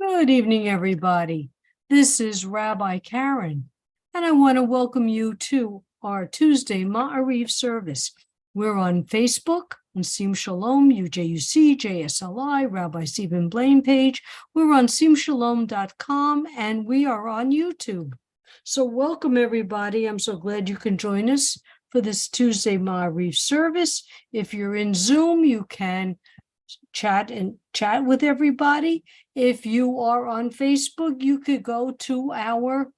Good evening, everybody. This is Rabbi Karen, and I want to welcome you to our Tuesday Ma'ariv service. We're on Facebook, on Sim Shalom, UJUC, JSLI, Rabbi Stephen Blaine page. We're on simshalom.com, and we are on YouTube. So welcome, everybody. I'm so glad you can join us for this Tuesday Ma'ariv service. If you're in Zoom, you can chat with everybody. If you are on Facebook, you could go to our,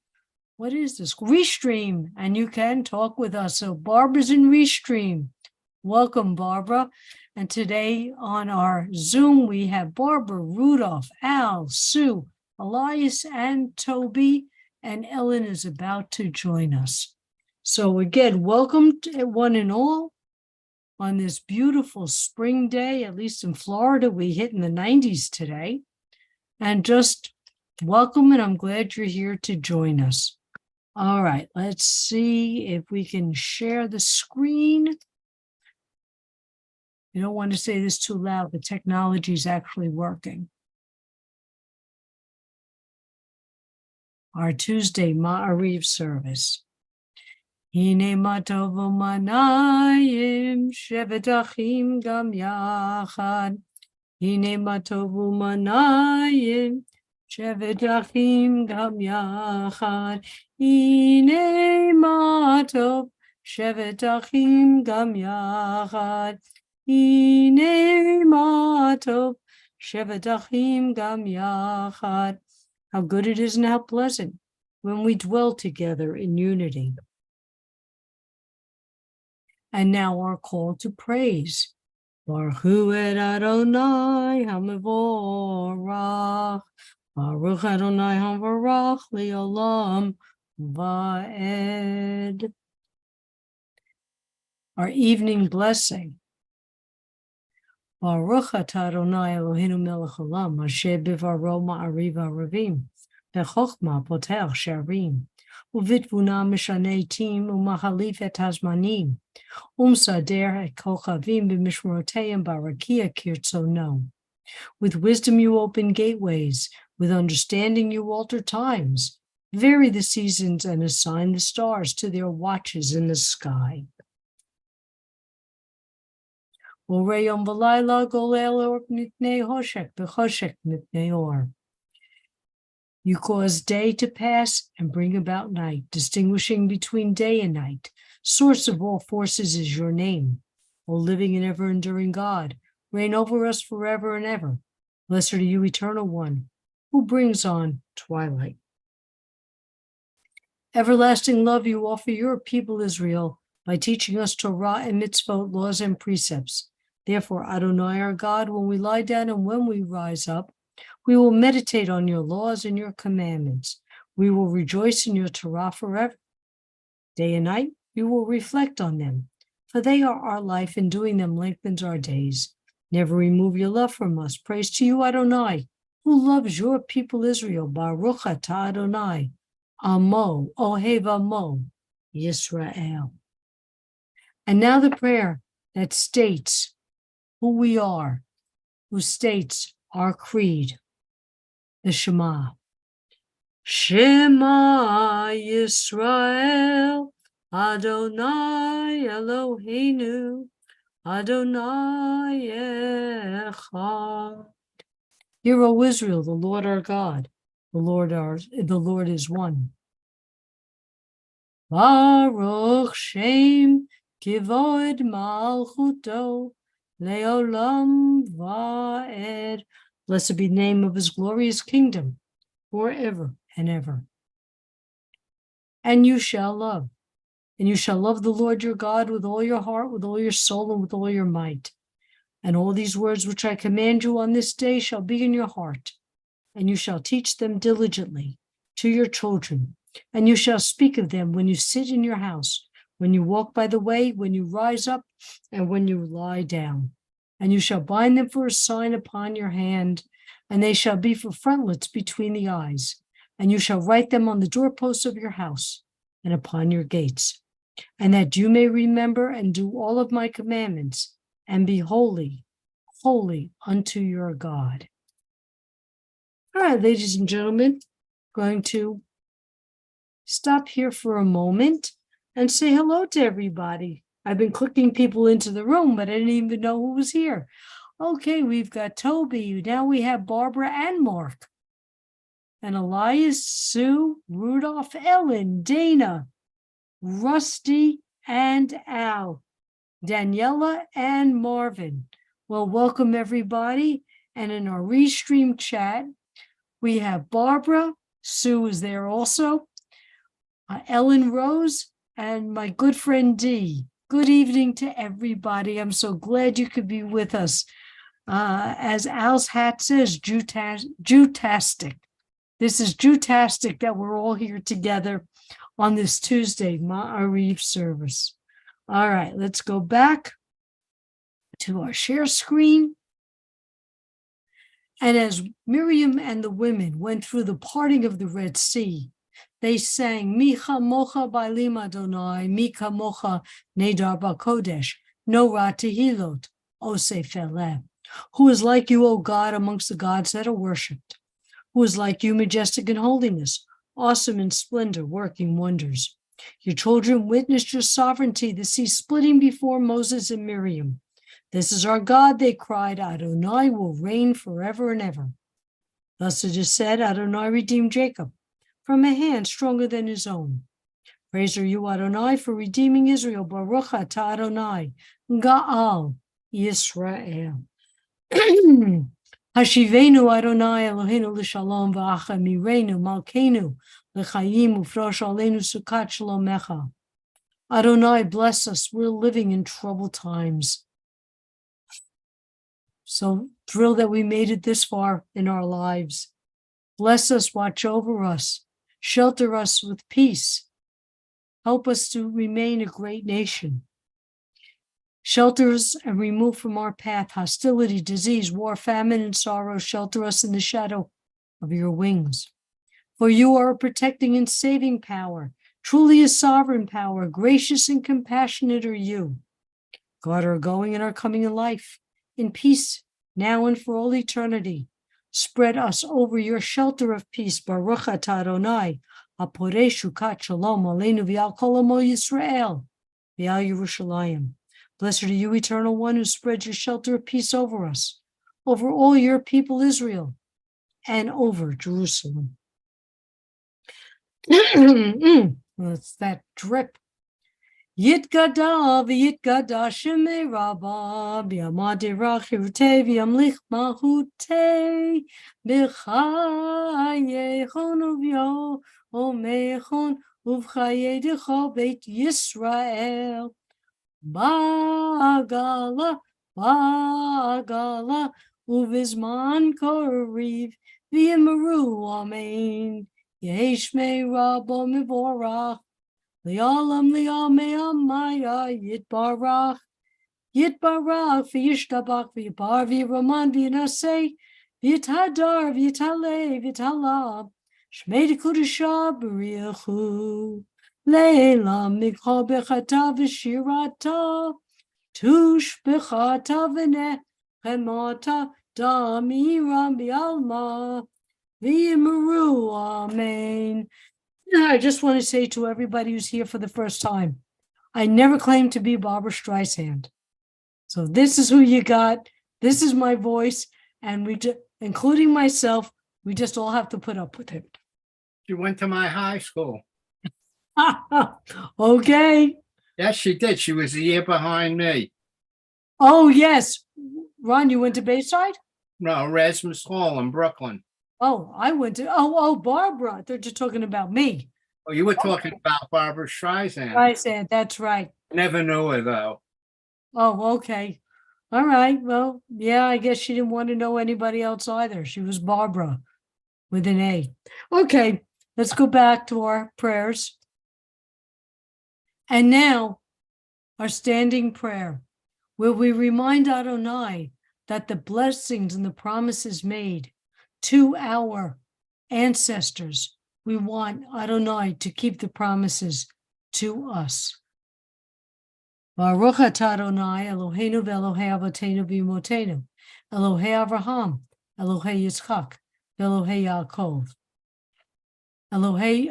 Restream, and you can talk with us. So Barbara's in Restream. Welcome, Barbara. And today on our Zoom, we have Barbara, Rudolph, Al, Sue, Elias, and Toby, and Ellen is about to join us. So again, welcome to one and all. On this beautiful spring day, at least in Florida, we hit in the 90s today. And just welcome, and I'm glad you're here to join us. All right, let's see if we can share the screen. You don't want to say this too loud. The technology is actually working. Our Tuesday Ma'ariv service. Hine ma tov u'manayim shevet achim gam yachad. Hine ma tov u'manayim shevet achim gam yachad. Hine ma tov shevet achim gam yachad. Hine ma tov shevet achim gam yachad. How good it is and how pleasant when we dwell together in unity. And now our call to praise. Baruch hu et Adonai HaMevorach. Baruch Adonai HaMevorach Le'olam Va'ed. Our evening blessing. Baruch atah Adonai Eloheinu melech haolam, asher bivaro ma'ariv ha'ravim, bechokma potech sharim, uvitvuna mishaneh tim, umachalif et hazmanim, umsader et kochavim b'mishmoroteiim barakia kirtzono. With wisdom you open gateways, with understanding you alter times, vary the seasons and assign the stars to their watches in the sky. You cause day to pass and bring about night, distinguishing between day and night. Source of all forces is your name. O living and ever-enduring God, reign over us forever and ever. Blessed are you, Eternal One, who brings on twilight. Everlasting love you offer your people Israel by teaching us Torah and mitzvot, laws and precepts. Therefore, Adonai our God, when we lie down and when we rise up, we will meditate on your laws and your commandments. We will rejoice in your Torah forever. Day and night, we will reflect on them, for they are our life, and doing them lengthens our days. Never remove your love from us. Praise to you, Adonai, who loves your people Israel. Baruch atah Adonai, Amo, Ohev Amo, Yisrael. And now the prayer that states who we are, who states our creed, the Shema. Shema Yisrael, Adonai Eloheinu, Adonai Echad. Hear, O Israel, the Lord our God, the Lord is one. Baruch Shem Kivod Malchuto Leolam Va'ed. Blessed be the name of his glorious kingdom, forever and ever. And you shall love the Lord your God with all your heart, with all your soul, and with all your might. And all these words which I command you on this day shall be in your heart, and you shall teach them diligently to your children, and you shall speak of them when you sit in your house, when you walk by the way, when you rise up, and when you lie down. And you shall bind them for a sign upon your hand, and they shall be for frontlets between the eyes. And you shall write them on the doorposts of your house and upon your gates, and that you may remember and do all of my commandments, and be holy, holy unto your God. All right, ladies and gentlemen, going to stop here for a moment and say hello to everybody. I've been clicking people into the room, but I didn't even know who was here. Okay, we've got Toby. Now we have Barbara and Mark. And Elias, Sue, Rudolph, Ellen, Dana, Rusty, and Al. Daniela and Marvin. Well, welcome everybody. And in our Restream chat, we have Barbara. Sue is there also. Ellen Rose and my good friend Dee. Good evening to everybody. I'm so glad you could be with us. As Al's hat says, Jewtastic. This is Jewtastic that we're all here together on this Tuesday, Ma'ariv service. All right, let's go back to our share screen. And as Miriam and the women went through the parting of the Red Sea, they sang, Micha mocha bailim Adonai, Mika mocha nedar b'kodesh, Nora tehilot, osef eleh. Who is like you, O God, amongst the gods that are worshipped? Who is like you, majestic in holiness, awesome in splendor, working wonders? Your children witnessed your sovereignty, the sea splitting before Moses and Miriam. This is our God, they cried, Adonai will reign forever and ever. Thus it is said, Adonai redeemed Jacob from a hand stronger than his own. Praise are you, Adonai, for redeeming Israel. Baruch atah Adonai, Ga'al Yisrael. Hashivenu Adonai Eloheinu l'shalom v'acha mirenu malkeinu l'chayim ufrosh aleinu sukat shalomecha. Adonai, bless us. We're living in troubled times. So thrilled that we made it this far in our lives. Bless us, watch over us, shelter us with peace. Help us to remain a great nation. Shelter us and remove from our path hostility, disease, war, famine, and sorrow. Shelter us in the shadow of your wings. For you are a protecting and saving power, truly a sovereign power. Gracious and compassionate are you. Guard our going and our coming in life, in peace, now and for all eternity. Spread us over your shelter of peace. Baruch atah Adonai, haporei shukat shalom aleinu v'al kol amo Yisrael v'al Yerushalayim. Blessed are you, eternal one, who spreads your shelter of peace over us, over all your people Israel, and over Jerusalem. That's that drip. Yitgada v'yitgada shemei rabba b'yamad derach hirutei v'yamlich mahutei b'chayei chon uv'yo omechon uv'chayei d'chol beit Yisrael. Ba'agala, ba'agala, uvizman koriv, v'yimaru, amen. Yeshmei rabbo mivorach, li'olam li'amei amaya, yitbarach, v'yishtabach, v'yibar, v'yiraman, v'yinaseh, v'yitadar, v'yitaleh, v'yitalab, shmei d'kudashah b'riachu. Leila mikha bechata v'shirata, tush bechata v'nechemata, damiram b'alma, v'yimaru, amen. I just want to say to everybody who's here for the first time, I never claimed to be Barbara Streisand. So this is who you got. This is my voice, and including myself, we just all have to put up with it. She went to my high school. Okay. Yes, she did. She was a year behind me. Oh, yes. Ron, you went to Bayside? No, Erasmus Hall in Brooklyn. Oh, I went to, Barbara. They're just talking about me. Oh, you were talking about Barbara Streisand. I said, that's right. I never knew her, though. Oh, okay. All right. Well, yeah, I guess she didn't want to know anybody else either. She was Barbara with an A. Okay, let's go back to our prayers. And now, our standing prayer, where we remind Adonai that the blessings and the promises made to our ancestors, we want Adonai to keep the promises to us. Baruch atah Adonai Eloheinu v'Elohei Avotenu v'Imotenu, Elohei Avraham, Elohei Yitzchak, Elohei Yaakov. Elohei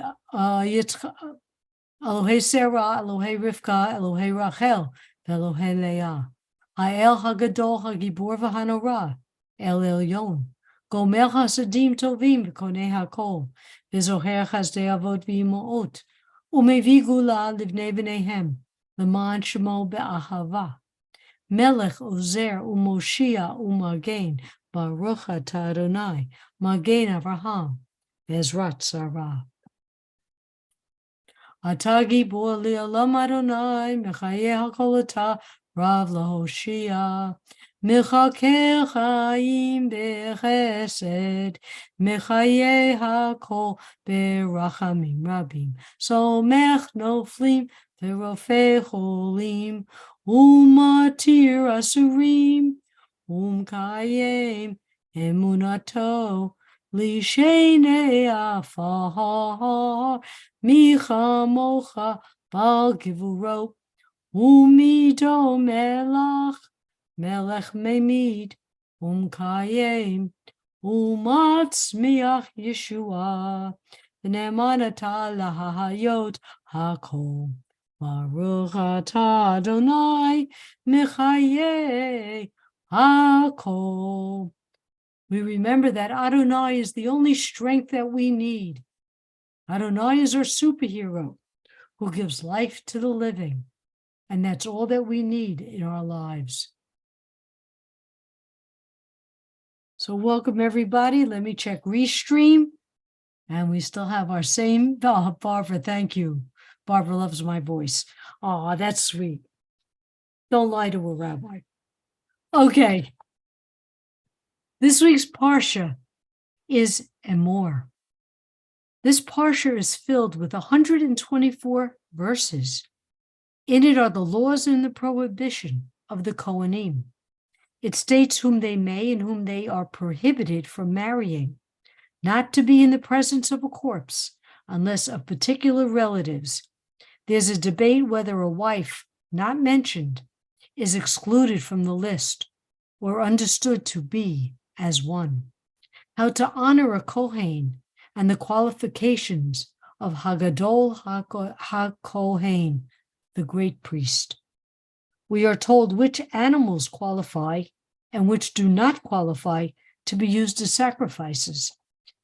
Elohei Sarah, Elohei Rivka, Elohei Rachel, Elohei Leah. Ha'el Hagadol Hagibor v'Hanora, El Elyon. Gomer Hasadim Tovim v'Konei HaKol, v'Zoher Chazdei Avot v'Imoot, Umevi Gula Livnei B'neihem, L'man Shemo Be'ahava. Melech Ozer Umoshia Umagen, Baruch Atah Adonai, Magen Avraham, Ezrat Sarah. Atagi bo li'olam Adonai, mechaye hakol atah, rav lahoshia. Mechaker chaim bechesed, mechaye hakol berachamim rabim. Somech noflim ve'rofei cholim, umatir asurim, umkayem emunato, lishenei afar. Micha mocha bal givuro, umido melach, melech memid, kayem, umatzmiach Yeshua, v'ne'emanata lahayot hakol. Baruch atah Adonai, mechaye hakol. We remember that Adonai is the only strength that we need. Adonai is our superhero who gives life to the living, and that's all that we need in our lives. So welcome everybody. Let me check Restream, and we still have our same, oh, Barbara, thank you. Barbara loves my voice. Oh, that's sweet. Don't lie to a rabbi. Okay. This week's Parsha is Emor. This Parsha is filled with 124 verses. In it are the laws and the prohibition of the Kohanim. It states whom they may and whom they are prohibited from marrying, not to be in the presence of a corpse, unless of particular relatives. There's a debate whether a wife not mentioned is excluded from the list or understood to be as one. How to honor a Kohen and the qualifications of Hagadol HaKohen, the great priest. We are told which animals qualify and which do not qualify to be used as sacrifices.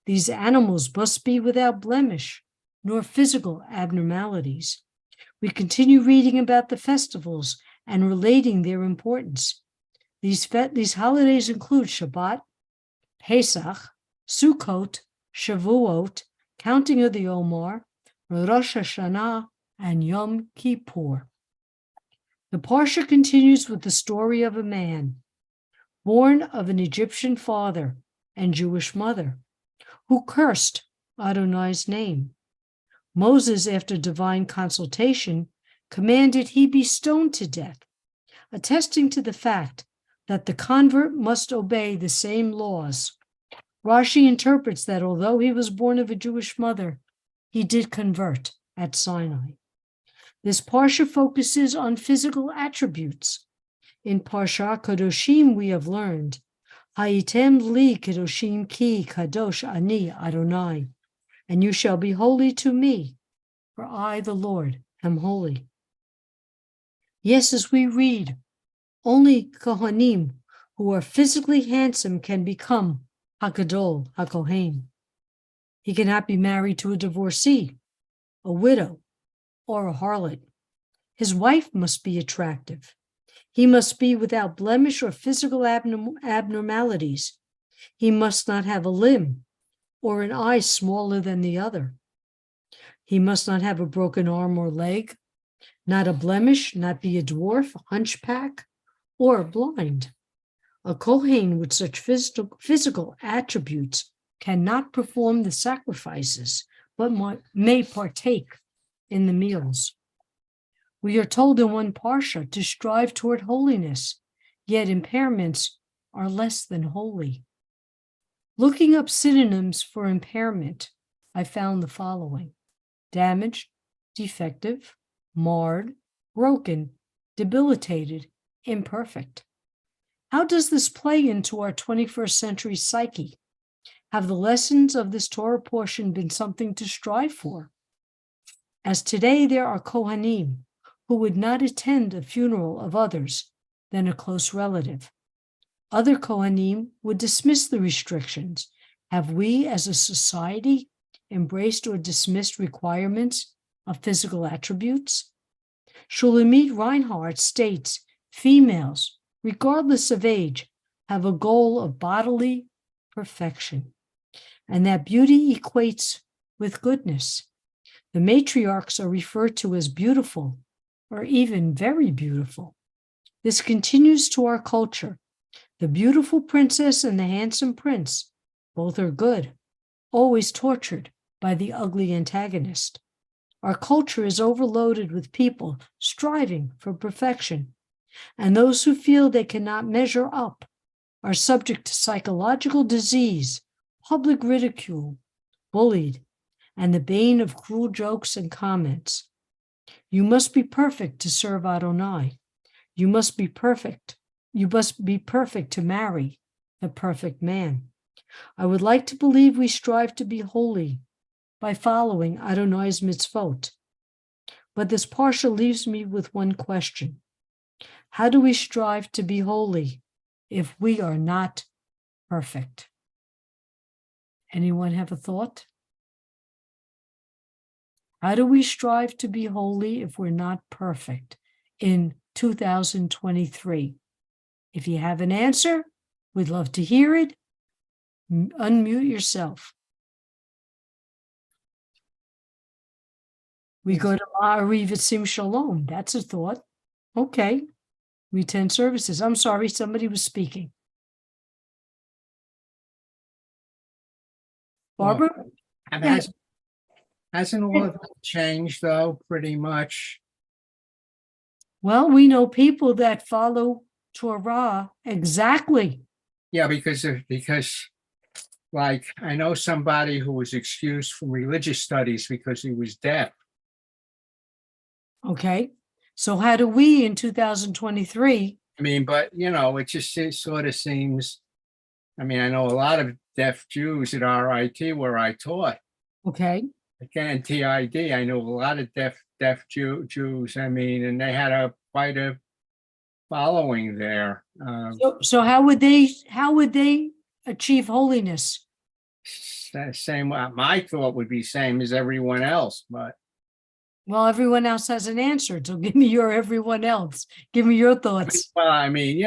These animals must be without blemish, nor physical abnormalities. We continue reading about the festivals and relating their importance. These holidays include Shabbat, Pesach, Sukkot, Shavuot, counting of the Omer, Rosh Hashanah, and Yom Kippur. The Parsha continues with the story of a man, born of an Egyptian father and Jewish mother, who cursed Adonai's name. Moses, after divine consultation, commanded he be stoned to death, attesting to the fact that the convert must obey the same laws. Rashi interprets that although he was born of a Jewish mother, he did convert at Sinai. This Parsha focuses on physical attributes. In Parsha Kadoshim, we have learned, Hayitem li kadoshim ki kadosh ani Adonai, and you shall be holy to me, for I, the Lord, am holy. Yes, as we read, only Kohanim who are physically handsome can become Hagadol HaKohen. He cannot be married to a divorcee, a widow, or a harlot. His wife must be attractive. He must be without blemish or physical abnormalities. He must not have a limb or an eye smaller than the other. He must not have a broken arm or leg, not a blemish, not be a dwarf, hunchback, or blind. A Kohen with such physical attributes cannot perform the sacrifices, but may partake in the meals. We are told in one Parsha to strive toward holiness, yet impairments are less than holy. Looking up synonyms for impairment, I found the following: damaged, defective, marred, broken, debilitated, imperfect. How does this play into our 21st century psyche? have the lessons of this Torah portion been something to strive for? As today there are Kohanim who would not attend a funeral of others than a close relative. Other Kohanim would dismiss the restrictions. Have we as a society embraced or dismissed requirements of physical attributes? Shulamit Reinhardt states, females, regardless of age, have a goal of bodily perfection, and that beauty equates with goodness. The matriarchs are referred to as beautiful, or even very beautiful. This continues to our culture. The beautiful princess and the handsome prince, both are good, always tortured by the ugly antagonist. Our culture is overloaded with people striving for perfection, and those who feel they cannot measure up are subject to psychological disease, public ridicule, bullied, and the bane of cruel jokes and comments. You must be perfect to serve Adonai. You must be perfect. You must be perfect to marry the perfect man. I would like to believe we strive to be holy by following Adonai's mitzvot. But this parsha leaves me with one question. How do we strive to be holy if we are not perfect? Anyone have a thought? How do we strive to be holy if we're not perfect in 2023? If you have an answer, we'd love to hear it. Unmute yourself. We go to Ma'ariv Sim Shalom. That's a thought. Okay. We attend services. I'm sorry, somebody was speaking. Barbara? And Yeah. hasn't all of that changed, though, pretty much? Well, we know people that follow Torah exactly. Yeah, because like, I know somebody who was excused from religious studies because he was deaf. Okay. So how do we in 2023? I mean, but, it just sort of seems, I mean, I know a lot of deaf Jews at RIT where I taught. Okay. Again, TID, I know a lot of deaf Jews, I mean, and they had quite a following there. So how would they achieve holiness? Same, my thought would be same as everyone else, but Well, everyone else has an answer. So give me your everyone else. Give me your thoughts. well, I mean,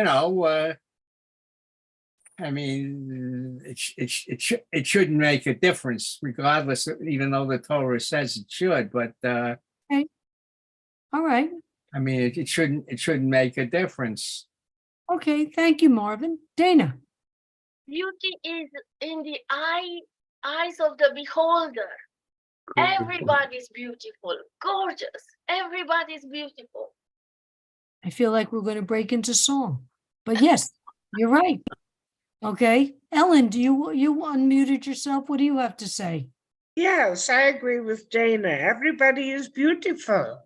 it shouldn't make a difference, regardless, even though the Torah says it should. But Okay. All right. I mean, it shouldn't make a difference. Okay. Thank you, Marvin. Dana. Beauty is in the eyes of the beholder. Everybody's beautiful, gorgeous. Everybody's beautiful. I feel like we're going to break into song, but yes, you're right. Okay. Ellen, you unmuted yourself? What do you have to say? Yes, I agree with Dana. Everybody is beautiful.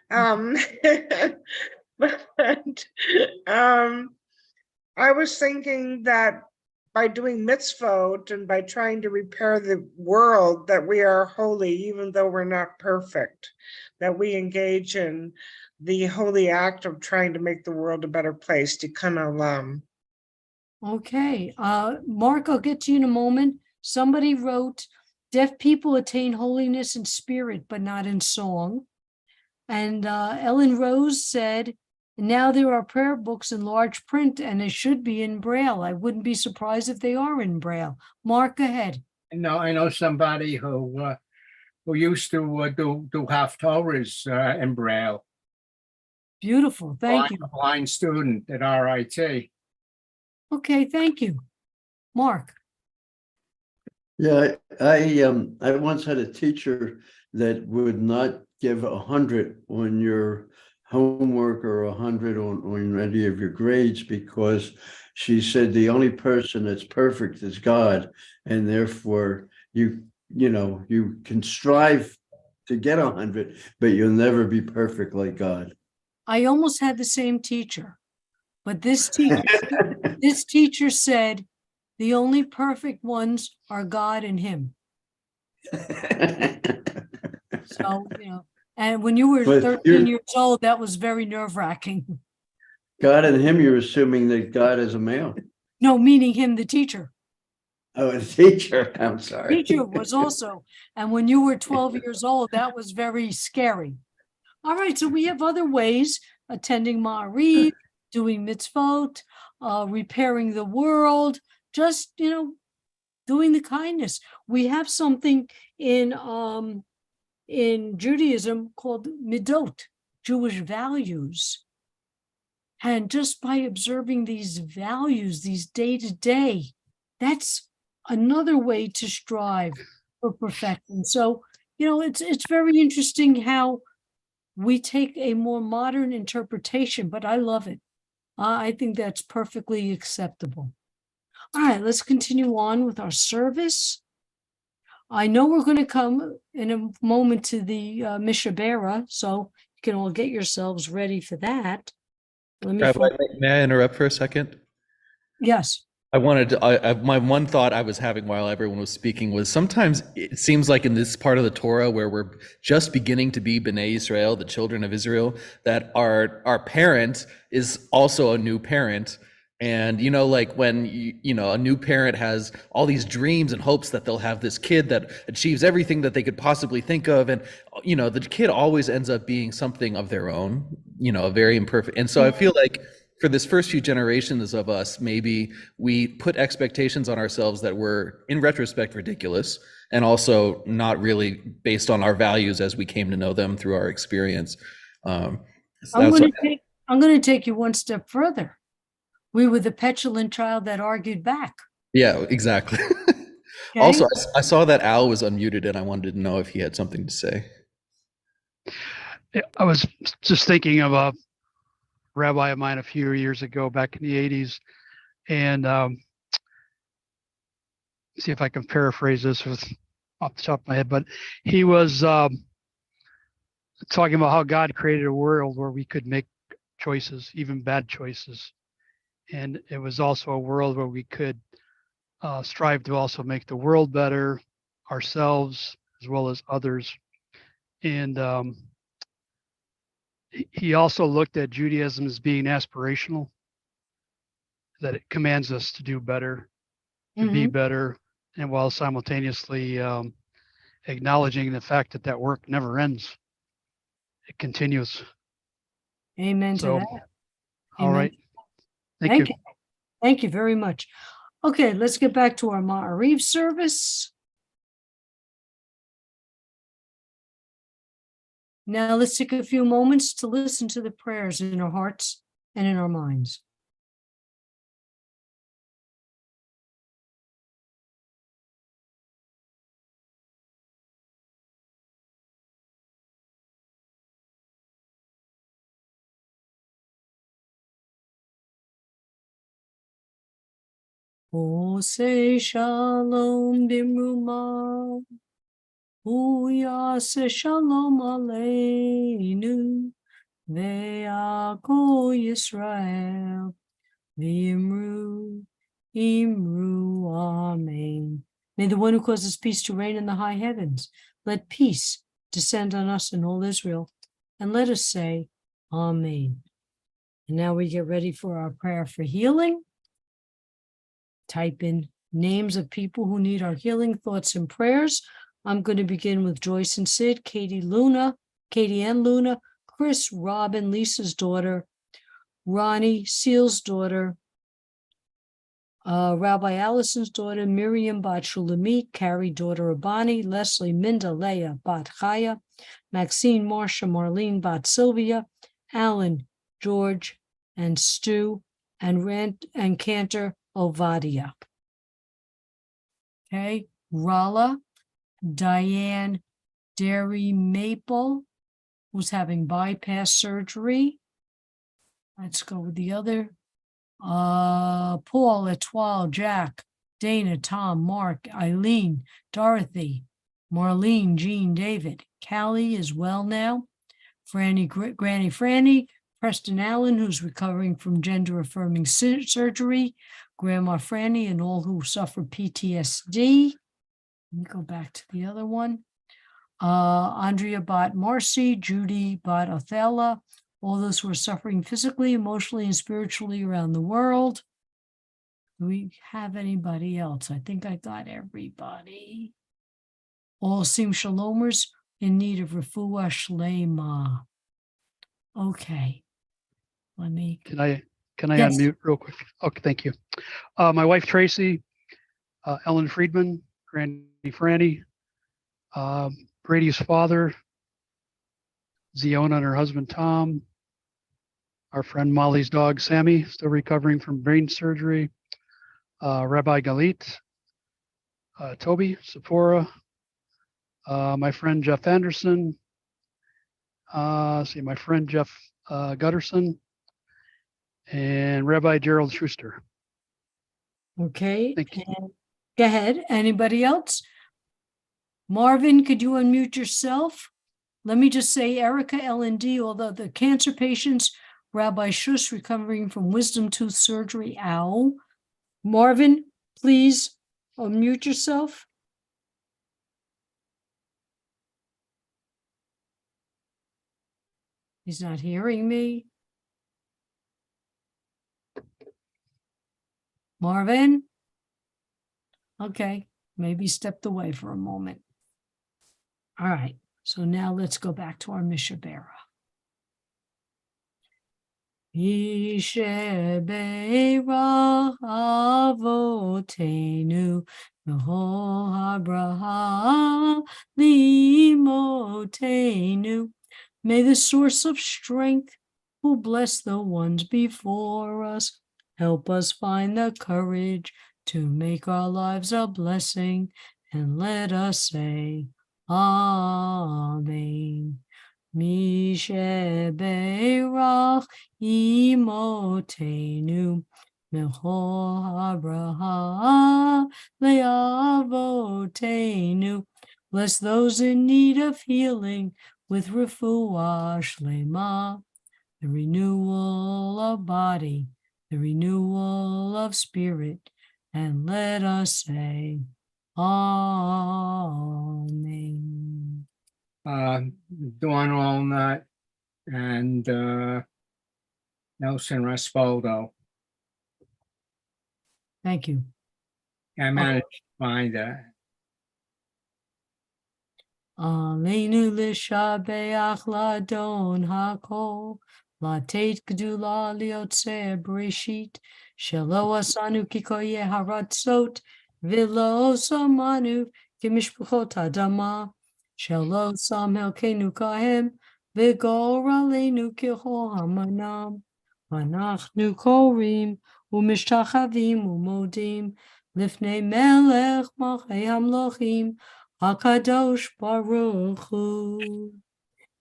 But I was thinking that by doing mitzvot and by trying to repair the world, that we are holy, even though we're not perfect, that we engage in the holy act of trying to make the world a better place, tikkun olam. Okay. Mark, I'll get to you in a moment. Somebody wrote, deaf people attain holiness in spirit, but not in song. And Ellen Rose said, now there are prayer books in large print and they should be in Braille. I wouldn't be surprised if they are in Braille. Mark, ahead. No, I know somebody who used to do haftorahs in Braille. Beautiful. Thank you. A blind student at RIT. Okay, thank you. Mark. Yeah, I once had a teacher that would not give 100 on your homework or 100 on any of your grades, because she said the only person that's perfect is God, and therefore you can strive to get 100, but you'll never be perfect like God. I almost had the same teacher, but this teacher said, the only perfect ones are God and him. So, and when you were But 13 you're- years old, that was very nerve-wracking. God and him, you're assuming that God is a male. No, meaning him, the teacher. Oh, a teacher. I'm sorry. Teacher was also, and when you were 12 years old, that was very scary. All right, so we have other ways: attending Ma'ariv, doing mitzvot, repairing the world, just, doing the kindness. We have something in Judaism called midot, Jewish values. And just by observing these values, these day to day, that's another way to strive for perfection. So, it's very interesting how we take a more modern interpretation, but I love it. I think that's perfectly acceptable. All right, let's continue on with our service. I know we're going to come in a moment to the Mishabera, so you can all get yourselves ready for that. Let me Rabbi, may I interrupt for a second? Yes. I wanted to, my one thought I was having while everyone was speaking was sometimes it seems like in this part of the Torah where we're just beginning to be B'nai Israel, the children of Israel, that our parent is also a new parent. And, like when, a new parent has all these dreams and hopes that they'll have this kid that achieves everything that they could possibly think of. And, the kid always ends up being something of their own, very imperfect. And so I feel like for this first few generations of us, maybe we put expectations on ourselves that were, in retrospect, ridiculous, and also not really based on our values as we came to know them through our experience. I'm going to take you one step further. We were the petulant child that argued back. Yeah, exactly. Okay? Also, I saw that Al was unmuted, and I wanted to know if he had something to say. I was just thinking of a rabbi of mine a few years ago, back in the 80s, and see if I can paraphrase this off the top of my head, but he was talking about how God created a world where we could make choices, even bad choices. And it was also a world where we could strive to also make the world better, ourselves, as well as others. And he also looked at Judaism as being aspirational, that it commands us to do better, to be better, and while simultaneously acknowledging the fact that that work never ends. It continues. Amen So, to that. all Amen. right. Thank you. Thank you very much. Okay, let's get back to our Ma'ariv service. Now let's take a few moments to listen to the prayers in our hearts and in our minds. Ose shalom bimruma, uyase shalom aleinu, ve'ako Yisrael, v'imru, imru, amen. May the one who causes peace to reign in the high heavens, let peace descend on us and all Israel, and let us say, amen. And now we get ready for our prayer for healing. Type in names of people who need our healing thoughts and prayers. I'm going to begin with Joyce and Sid, Katie and Luna, Chris, Robin, Lisa's daughter, Ronnie, Seal's daughter, Rabbi Allison's daughter, Miriam Bat Shulamit, Carrie, daughter of Bonnie, Leslie, Minda, Leah, Bat Chaya, Maxine, Marcia, Marlene, Bat Sylvia, Alan, George, and Stu, and Cantor, Ovadia. Okay, Rala, Diane, Derry Maple, who's having bypass surgery. Let's go with the other. Paul, Etoile, Jack, Dana, Tom, Mark, Eileen, Dorothy, Marlene, Jean, David. Callie is well now. Granny Franny, Preston Allen, who's recovering from gender-affirming surgery. Grandma Franny and all who suffer PTSD. Let me go back to the other one. Andrea Bot Marcy, Judy Bot Othello, all those who are suffering physically, emotionally, and spiritually around the world. Do we have anybody else? I think I got everybody. All Sim Shalomers in need of refuah shlema. Okay. Let me. Can I Yes. unmute real quick? Okay, thank you. My wife Tracy, Ellen Friedman, Granny Franny, Brady's father, Ziona and her husband Tom, our friend Molly's dog Sammy, still recovering from brain surgery, Rabbi Galit, Toby, Sephora, my friend Jeff Anderson, my friend Jeff Gutterson, and Rabbi Gerald Schuster. Okay. Thank you. And go ahead. Anybody else? Marvin, could you unmute yourself? Let me just say, Erica L&D, although the cancer patients, Rabbi Schuss recovering from wisdom tooth surgery, ow. Marvin, please unmute yourself. He's not hearing me. Marvin? Okay, maybe stepped away for a moment. All right, so now let's go back to our Mishabera. Mishabera avotenu meho habraha limotenu. May the source of strength, who bless the ones before us, help us find the courage to make our lives a blessing, and let us say, Amen. Misheberach imotenu mecho habraha leavotenu. Bless those in need of healing with refuah shlema, the renewal of body, the renewal of spirit, and let us say, Amen. Dawn Walnut and Nelson Raspoldo. Thank you. I managed to find that. Aleinu l'shabeach ladon hakol, latet gdula liotze breshit, shelo asanu kikoye haratzot, v'lo samanu kimishpuchot adama, shelo sam helkenu kahem, v'gor aleinu kiho hamanam, v'anachnu korim, u'mishtachavim u'modim, lifnei melech malchei hamlochim, HaKadosh Baruch Hu,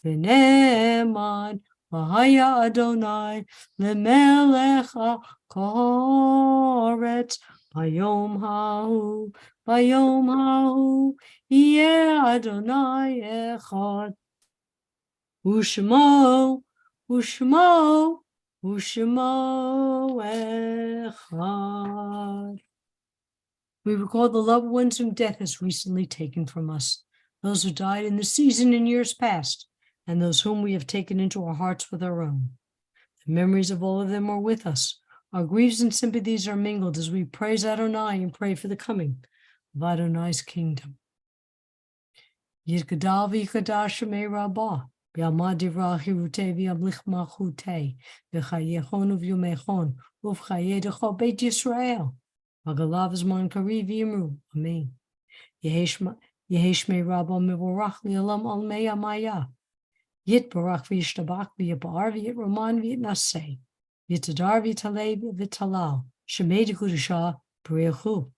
V'ne'eman v'haya Adonai lemelech ha'koretz bayom ha'hu yeh Adonai echad u'shmo echad. We recall the loved ones whom death has recently taken from us, those who died in the season in years past, and those whom we have taken into our hearts with our own. The memories of all of them are with us. Our griefs and sympathies are mingled as we praise Adonai and pray for the coming of Adonai's kingdom. Yizgadal v'yikadash shemei rabbah, v'yamad divrah hirutei v'yamlich malchutei, v'chayechon uv'yomechon, uv'chayei d'chol beit Yisrael. Magalav Zman Kariv Yimru, Amen. Yeheshme Rabba Mivorach Lialam Almeya Maya. Yit Barach Vishtabach Viabar Viet Roman Viet Nase. Yitadar Vitale Vitalal. Shemei Kudusha Brechu.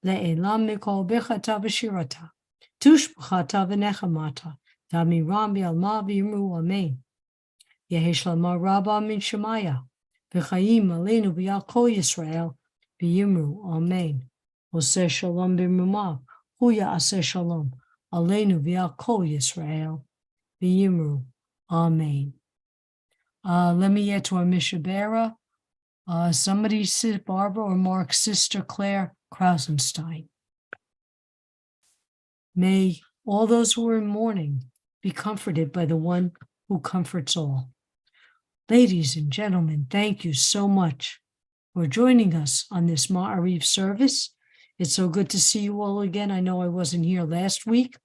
Le'elam Mikol Bechata Vishirata. Tush Bechata Venechamata. Dami Rambi Alma Vimru, Amen. Yeheshlama Rabba Min Shemaya. V'chaim Aleinu V'yakol Yisrael. B'yimru, Amen. Oseh Shalom b'mrumav, Huya Aseh Shalom, Aleinu v'yakol Yisrael. B'yimru, Amen. Let me get to our Mishabera. Somebody said Barbara or Mark's sister, Claire Krausenstein. May all those who are in mourning be comforted by the one who comforts all. Ladies and gentlemen, thank you so much for joining us on this Ma'ariv service. It's so good to see you all again. I know I wasn't here last week,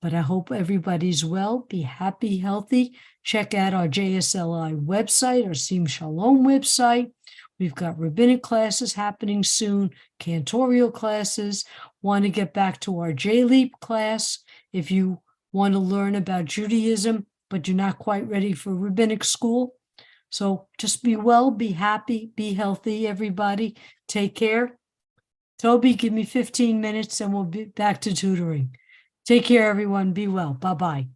but I hope everybody's well. Be happy, healthy. Check out our JSLI website, our Sim Shalom website. We've got rabbinic classes happening soon, cantorial classes. Want to get back to our J-Leap class if you want to learn about Judaism, but you're not quite ready for rabbinic school. So just be well, be happy, be healthy, everybody. Take care. Toby, give me 15 minutes and we'll be back to tutoring. Take care, everyone. Be well. Bye-bye.